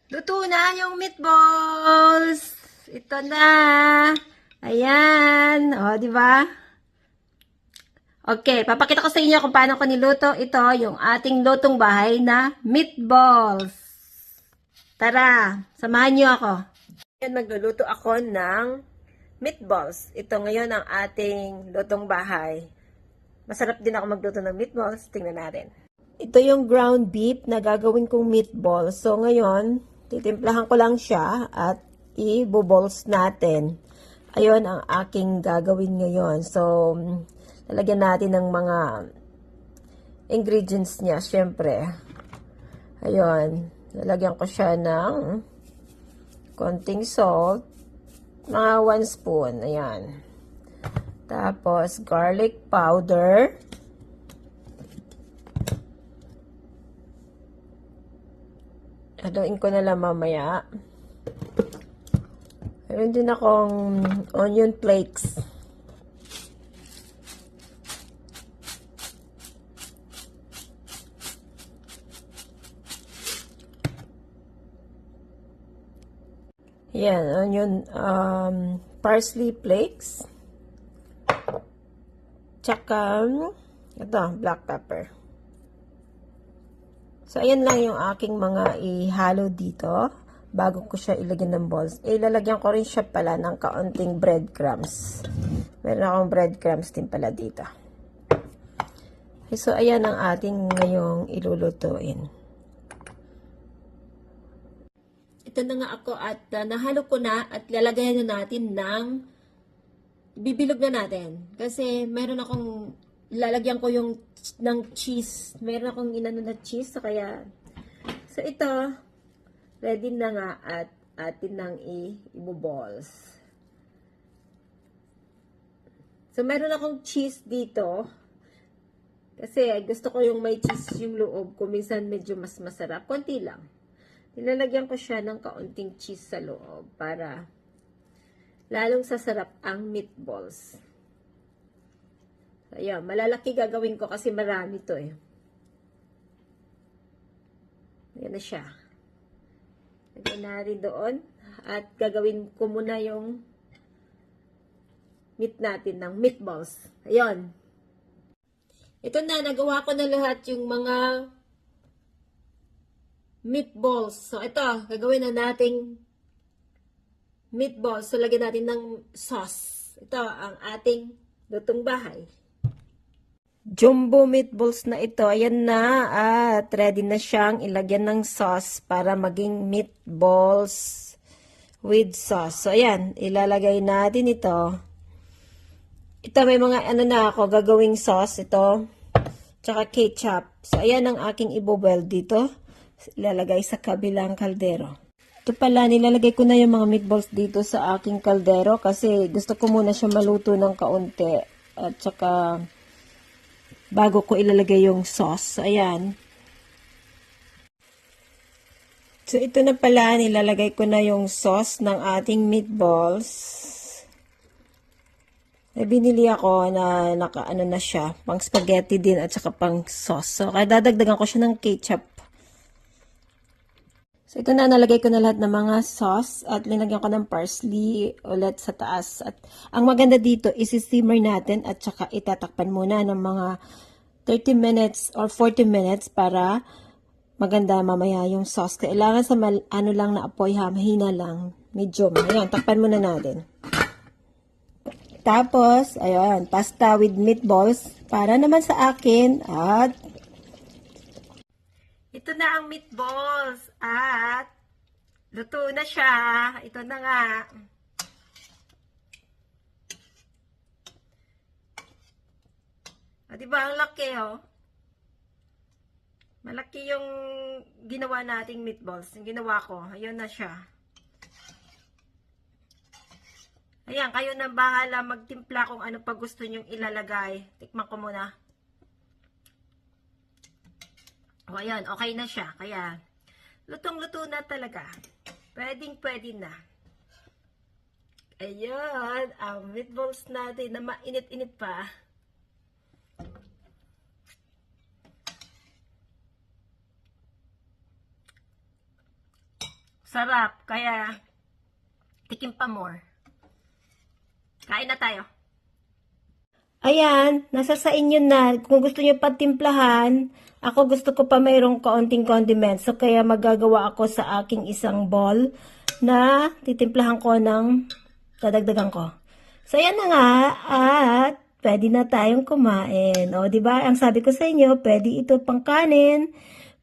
Luto na yung meatballs. Ito na. Ayan. O, di ba? Okay, papakita ko sa inyo kung paano ko niluto ito, yung ating lutong bahay na meatballs. Tara, samahan niyo ako. Ayan, magluluto ako ng meatballs. Ito ngayon ang ating lutong bahay. Masarap din ako magluto ng meatballs. Tingnan natin. Ito yung ground beef na gagawin kong meatballs. So ngayon, titimplahan ko lang siya at i-balls natin. Ayun ang aking gagawin ngayon. So, lalagyan natin ng mga ingredients niya, syempre. Ayun, lalagyan ko siya ng konting salt. Mga 1 spoon, ayan. Tapos, garlic powder. Haluin ko na lang mamaya. Meron din akong onion flakes. Yan, onion, parsley flakes. Tsaka, ito, black pepper. So, ayan lang yung aking mga ihalo dito bago ko siya ilagyan ng balls. Ilalagyan ko rin siya pala ng kaunting breadcrumbs. Meron akong breadcrumbs din pala dito. Okay, so, ayan ang ating ngayong ilulutuin. Ito na nga ako at nahalo ko na at lalagayan na natin ng bibilog na natin. Kasi meron akong lalagyan ko yung ng cheese. Meron akong inano na cheese. So, kaya, so ito, ready na nga at atin nang i-balls. So, meron akong cheese dito. Kasi gusto ko yung may cheese yung loob. Kung minsan medyo mas masarap. Konti lang. Nilalagyan ko siya ng kaunting cheese sa loob para lalong sasarap ang meatballs. Ayan, malalaki gagawin ko kasi marami to eh. Ayan na siya. Lagyan natin doon. At gagawin ko muna yung meat natin ng meatballs. Ayan. Ito na, nagawa ko na lahat yung mga meatballs. So, ito, gagawin na nating meatballs. So, lagyan natin ng sauce. Ito, ang ating lutong bahay. Jumbo meatballs na ito. Ayan na. At ready na siyang ilagyan ng sauce para maging meatballs with sauce. So, ayan. Ilalagay natin ito. Ito, may mga ano na ako gagawing sauce. Ito. Tsaka ketchup. So, ayan ang aking i-boil dito. Ilalagay sa kabilang kaldero. Ito pala, nilalagay ko na yung mga meatballs dito sa aking kaldero kasi gusto ko muna siya maluto ng kaunti. At saka bago ko ilalagay yung sauce. Ayan. So, ito na pala, nilalagay ko na yung sauce ng ating meatballs. Binili ako na naka-ano na siya, pang spaghetti din at saka pang sauce. So, kaya dadagdagan ko siya ng ketchup. So, ito na, nalagay ko na lahat ng mga sauce at linagyan ko ng parsley ulit sa taas. At ang maganda dito, isi-simmer natin at saka itatakpan muna ng mga 30 minutes or 40 minutes para maganda mamaya yung sauce. Kailangan sa ano lang na apoy, mahina lang, medium. Ayan, takpan muna natin. Tapos, ayan, pasta with meatballs para naman sa akin at ito na ang meatballs at luto na siya. Ito na nga. Diba ang laki oh? Malaki yung ginawa nating meatballs. Yung ginawa ko. Ayun na siya. Ayan, kayo na bahala magtimpla kung ano pa gusto nyong ilalagay. Tikman ko muna. O, ayan, okay na siya. Kaya, lutong-luto na talaga. Pwedeng-pwede na. Ayan, ang meatballs natin na mainit-init pa. Sarap, kaya tikim pa more. Kain na tayo. Ayan, nasa sa inyo na. Kung gusto nyo patimplahan, ako gusto ko pa mayroong kaunting condiments. So, kaya magagawa ako sa aking isang bowl na titimplahan ko ng dadagdagan ko. So, ayan na nga. At pwede na tayong kumain. O, diba? Ang sabi ko sa inyo, pwede ito pang kanin.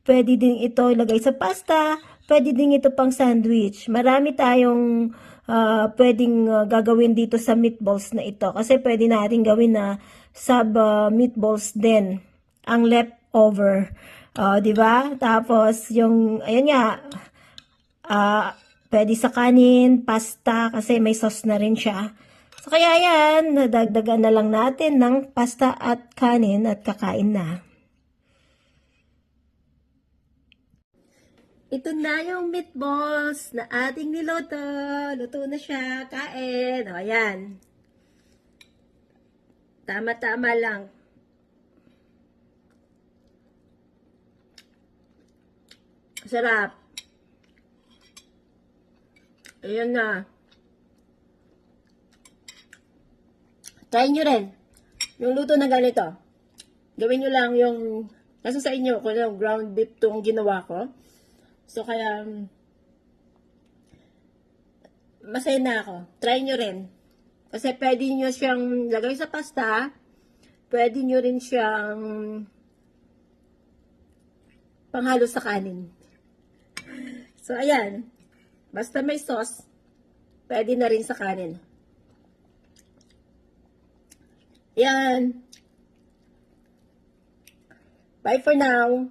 Pwede din ito ilagay sa pasta. Pwede din ito pang sandwich. Marami tayong pwedeng gagawin dito sa meatballs na ito. Kasi pwede natin gawin na sub meatballs din. Ang leftover. Diba? Tapos, yung, ayan nga, pwede sa kanin, pasta, kasi may sauce na rin siya. So, kaya yan, nadagdagan na lang natin ng pasta at kanin at kakain na. Ito na yung meatballs na ating niluto. Luto na siya. Kain. O, ayan. Tama-tama lang. Sarap. Ayan na. Try nyo rin. Yung luto na ganito. Gawin nyo lang yung, nasa sa inyo, kung yung ground beef itong ginawa ko. So, kaya, masaya na ako. Try nyo rin. Kasi pwede nyo siyang lagay sa pasta. Pwede nyo rin siyang panghalo sa kanin. So, ayan. Basta may sauce, pwede na rin sa kanin. Yan. Bye for now.